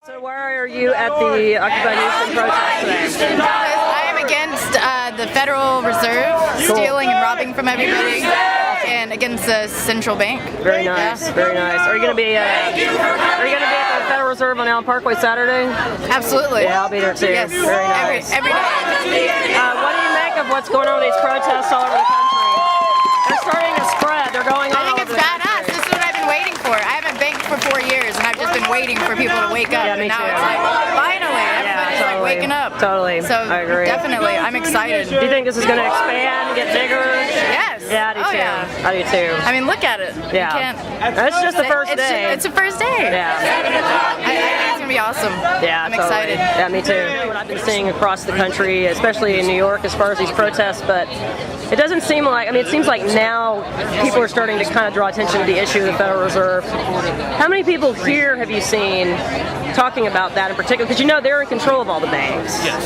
So why are you at the Occupy Houston protest today? I am against the Federal Reserve stealing and robbing from everybody, and against the central bank. Very nice, very nice. Are you going to be at the Federal Reserve on Allen Parkway Saturday? Absolutely. Yeah, I'll be there too. Yes. Very nice. Every day. What do you make of what's going on with these protests all over the country? They're starting to spread. They're going on. I think it's badass. This is what I've been waiting for. I haven't banked for 4 years, and I've just been waiting for people to wake up. Yeah, me and now too. it's like, finally, everybody's like waking up. Totally. So I agree. definitely, I'm excited. Do you think this is going to expand, get bigger? Yes. Yeah, I do too. Yeah. I do too. I mean, look at it. Yeah. You can't. It's just the first day. It's the first day. Yeah. I think it's gonna be awesome. Yeah, I'm totally. excited. Yeah, me too. What I've been seeing across the country, especially in New York, as far as these protests, but it doesn't seem like, it seems like now people are starting to kind of draw attention to the issue of the Federal Reserve. How many people here have you seen talking about that in particular? Because you know they're in control of all the banks. Yes.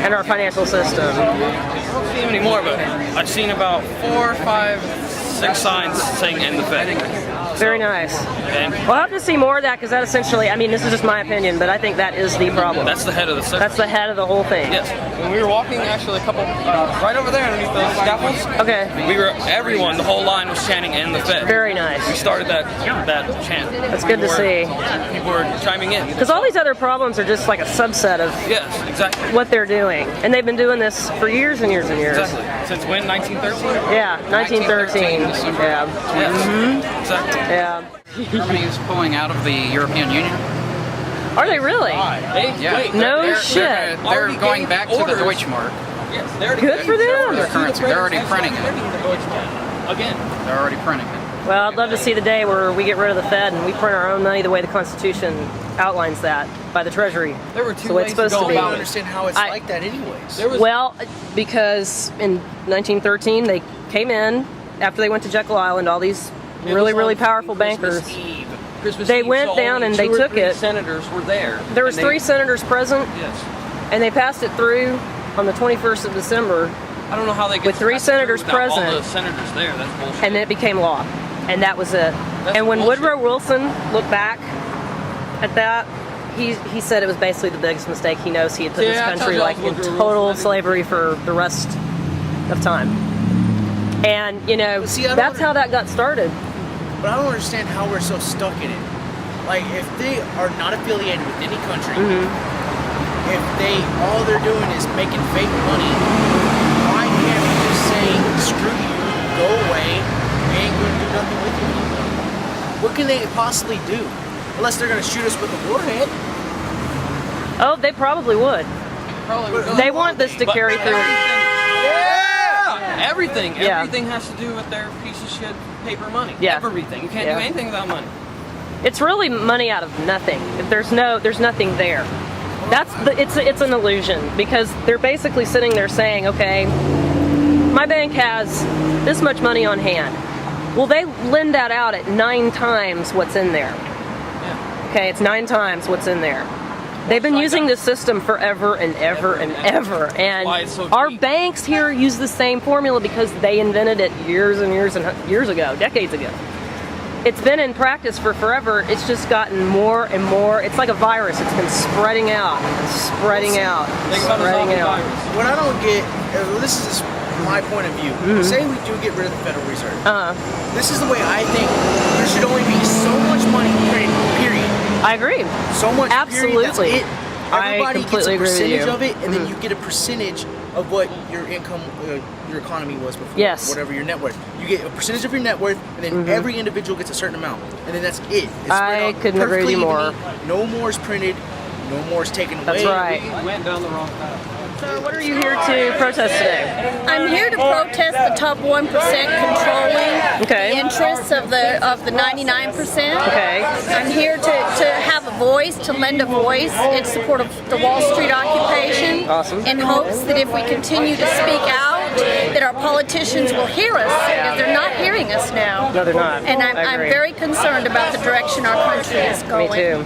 And our financial system. I don't see them anymore, but I've seen about 4, 5, 6 signs saying "End the Fed." Very nice. And We'll have to see more of that because that essentially, this is just my opinion, but I think that is the problem. that's the head of the system. That's the head of the whole thing. Yes. When we were walking, actually, a couple right over there underneath those scaffolds. Okay. Everyone, the whole line was chanting "End the Fed." Very nice. We started that chant. That's good to see. People were chiming in. Because all these other problems are just like a subset of Yes, exactly. what they're doing. And they've been doing this for years and years and years. Exactly. Since when? 1913. Yeah, 1913. Yeah. Yes. Exactly. Yeah. Germany is pulling out of the European Union. Are they really? Yeah. No They're- shit. They're Already going gave back to the orders. Deutschmark. Yes. They already Good for them. Their currency. They're already printing it. Again. They're already printing it. Well, I'd love to see the day where we get rid of the Fed and we print our own money the way the Constitution outlines that by the Treasury. There were It's two the way ways it's supposed to to go be. I about don't it. understand how it's I- like that anyways. There was Well, because in 1913 they came in after they went to Jekyll Island. All these really powerful bankers. They went down and they took it. Senators were there. There was And they- 3 senators present, Yes. and they passed it through on the 21st of December, I don't know how they get With 3 passed through senators without present. All the senators there. That's bullshit. and then it became law, and that was it. That's And when bullshit. Woodrow Wilson looked back at that, he said it was basically the biggest mistake. He knows he had put Yeah, this I country told like y'all in Woodrow total Wilson. slavery for the rest of time. And See, I don't that's how that got started. But I don't understand how we're so stuck in it. Like, if they are not affiliated with any country, if all they're doing is making fake money, why can't we just say, screw you, go away, we ain't going to do nothing with you anymore? What can they possibly do? Unless they're going to shoot us with a warhead. Oh, they probably would. They want this to carry through. Everything. Yeah. Everything has to do with their piece of shit paper money. Yeah. Everything. You can't Yeah. do anything without money. It's really money out of nothing. If there's nothing there. It's an illusion because they're basically sitting there saying, okay, my bank has this much money on hand. Well, they lend that out at 9 times what's in there. Okay, it's 9 times what's in there. They've been using this system forever and ever and ever. And why it's so our cheap. banks here use the same formula because they invented it years and years ago, decades ago. It's been in practice for forever. It's just gotten more and more. It's like a virus. It's been spreading out, spreading out, Think about the spreading zombie out. virus. What I don't get, this is just my point of view. Say we do get rid of the Federal Reserve. This is the way I think there should only be so much money printed, period. I agree. So much. Absolutely. Period, that's it. I Everybody gets completely a agree with percentage you. of it, and then you get a percentage of what your income, your economy was before. Yes. Whatever your net worth. You get a percentage of your net worth, and then every individual gets a certain amount, and then that's it. It's spread I out couldn't agree with you perfectly more. evenly. No more is printed. No more is taken That's away. right. We went down the wrong path. So what are you here to protest today? I'm here to protest the top 1% controlling Okay. the interests of the 99%. Okay. I'm here to have a voice, to lend a voice in support of the Wall Street occupation. Awesome. In hopes that if we continue to speak out, that our politicians will hear us, because they're not hearing us now. No, they're not. And I I'm agree. very concerned about the direction our country is Me going. too.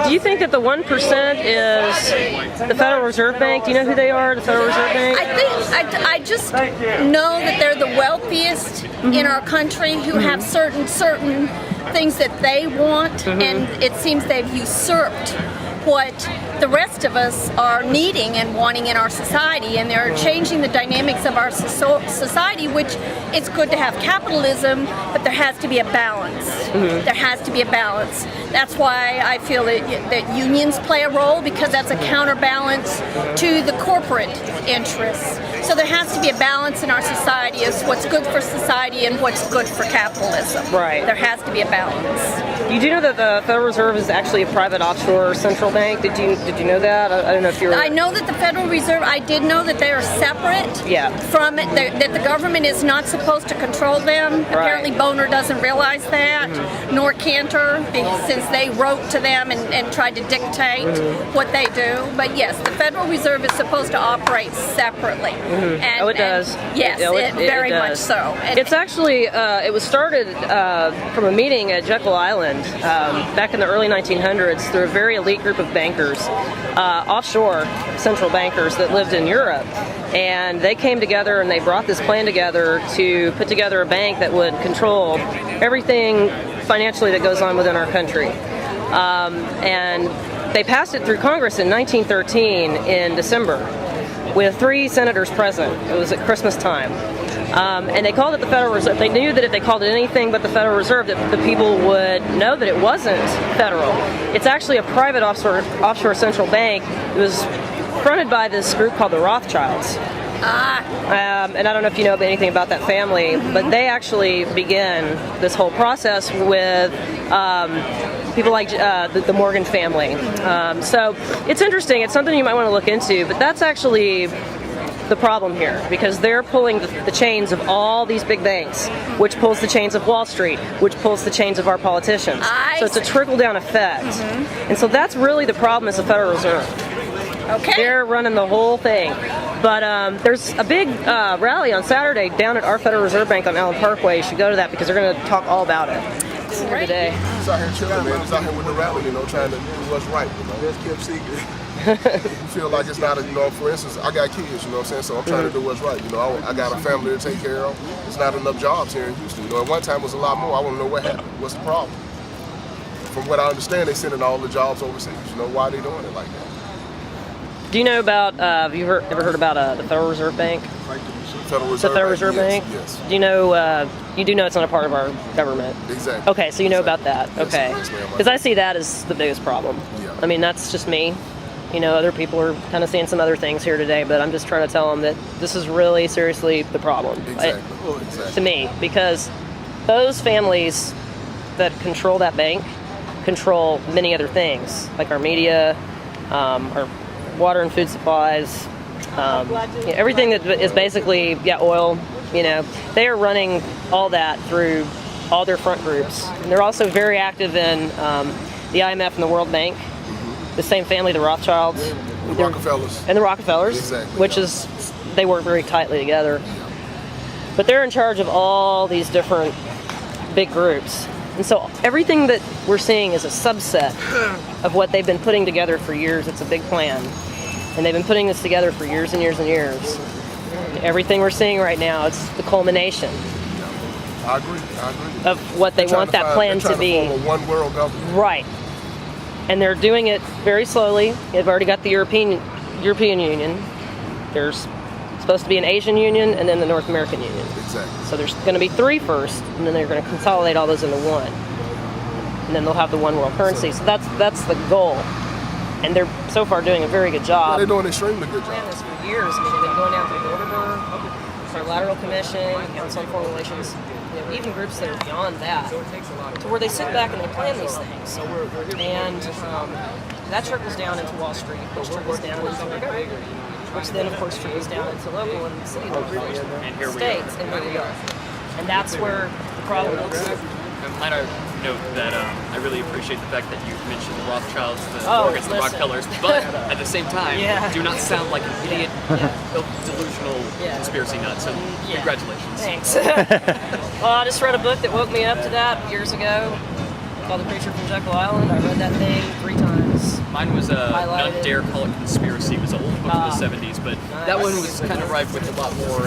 Do you think that the 1% is the Federal Reserve Bank? Do you know who they are, the Federal Reserve Bank? I just know that they're the wealthiest in our country who have certain things that they want, and it seems they've usurped what the rest of us are needing and wanting in our society, and they're changing the dynamics of our society, which it's good to have capitalism, but there has to be a balance. There has to be a balance. That's why I feel that unions play a role, because that's a counterbalance to the corporate interests. So there has to be a balance in our society as what's good for society and what's good for capitalism. Right. There has to be a balance. You do know that the Federal Reserve is actually a private offshore central bank? Did you know that? I don't know if you were... I know that the Federal Reserve, I did know that they are separate from it, that the government is not supposed to control them. Apparently Boner doesn't realize that, nor Cantor, since they wrote to them and tried to dictate what they do. But yes, the Federal Reserve is supposed to operate separately. And, it does. Yes, it very much does. so. And it's actually, it was started from a meeting at Jekyll Island back in the early 1900s through a very elite group of bankers, offshore central bankers that lived in Europe. And they came together and they brought this plan together to put together a bank that would control everything financially that goes on within our country. And they passed it through Congress in 1913 in December with 3 senators present. It was at Christmas time. And they called it the Federal Reserve. They knew that if they called it anything but the Federal Reserve, that the people would know that it wasn't federal. It's actually a private offshore central bank. It was fronted by this group called the Rothschilds. And I don't know if you know anything about that family, but they actually began this whole process with people like the Morgan family. So it's interesting. It's something you might want to look into, but that's actually the problem here, because they're pulling the chains of all these big banks, which pulls the chains of Wall Street, which pulls the chains of our politicians. So it's a trickle-down effect. And so that's really the problem is the Federal Reserve. okay. They're running the whole thing. But there's a big rally on Saturday down at our Federal Reserve Bank on Allen Parkway. You should go to that because they're going to talk all about it for the day. It's out here chilling, man. It's out here with the rally, trying to do what's right. Let's keep secret. You feel like it's not, for instance, I got kids, so I'm trying to do what's right. I got a family to take care of. There's not enough jobs here in Houston. At one time it was a lot more. I want to know what happened. What's the problem? From what I understand, they're sending all the jobs overseas. Why are they doing it like that? Do you know about, have you ever heard about the Federal Reserve Bank? Federal Reserve the Federal Reserve Bank? Yes. Do you know, you do know it's not a part of our government? Exactly. Okay, so you know about that. Yes, okay. Because I see that as the biggest problem. Yeah. I mean, that's just me. Other people are kind of saying some other things here today, but I'm just trying to tell them that this is really seriously the problem. Exactly. To me, because those families that control that bank control many other things, like our media, our water and food supplies, everything that is basically, oil, they are running all that through all their front groups. And they're also very active in the IMF and the World Bank. The same family, the Rothschilds. The Rockefellers. And the Rockefellers, exactly, which is, they work very tightly together. But they're in charge of all these different big groups. And so everything that we're seeing is a subset of what they've been putting together for years. It's a big plan. And they've been putting this together for years and years and years. Everything we're seeing right now, it's the culmination. I agree. Of what they want that plan to be. Form a one world government. Right. And they're doing it very slowly. They've already got the European Union. There's supposed to be an Asian Union and then the North American Union. Exactly. So there's going to be 3 first, and then they're going to consolidate all those into one. And then they'll have the one world currency. So that's the goal. And they're so far doing a very good job. They're doing an extremely good job. They've been this for years. I mean, they've been going down through the Order, Trilateral Commission, Council on Foreign Relations, even groups that are beyond that, to where they sit back and they plan these things. And that trickles down into Wall Street, which trickles down into the government, which then, of course, trickles down into local and city governments, states, and here we are. And that's where the problem is. I might note that I really appreciate the fact that you mentioned the Rothschilds, the Morgans, the listen. Rockefellers, but at the same time, do not sound like an idiot, delusional conspiracy nut. So congratulations. Thanks. Well, I just read a book that woke me up to that years ago called The Creature from Jekyll Island. I read that thing 3 times. Mine was Highlighted. Not Dare Call It Conspiracy. It was an old book from the 70s, but that one was kind of rife with a lot more.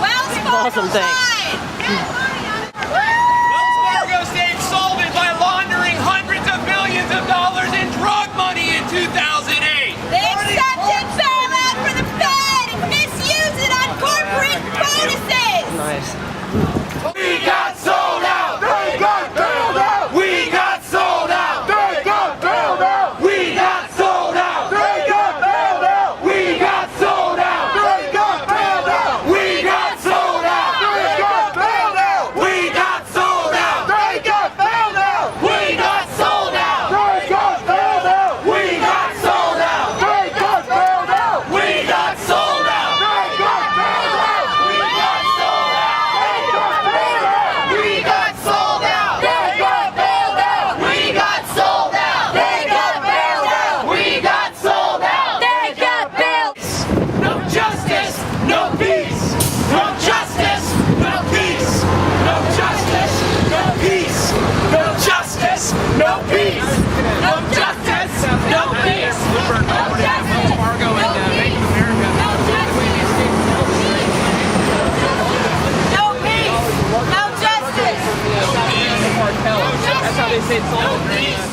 Wells Fargo Awesome, thanks. Wells Fargo stayed solvent by laundering hundreds of millions of dollars in drug money in 2008. They accepted bailout for the Fed and misused it on corporate bonuses. Nice. We got sold out. They got bailed out. We got sold out. They got bailed out. We got sold out. They got bailed out. We got sold out. They got bailed out. We got sold out. They got bailed out. We got sold out. They got bailed out. We got sold out. They got bailed out. We got sold out. They got bailed out. We got sold out. They got bailed out. We got sold out. They got bailed out. We got sold out. They got bailed out. We got bailed out. They got bailed out. We got sold out. They got bailed. No justice, no peace. No justice, no peace. No justice, no peace. No justice, no peace. No justice, no peace. Wells Fargo and Bank of America. No peace. No justice. That's how they say it's all.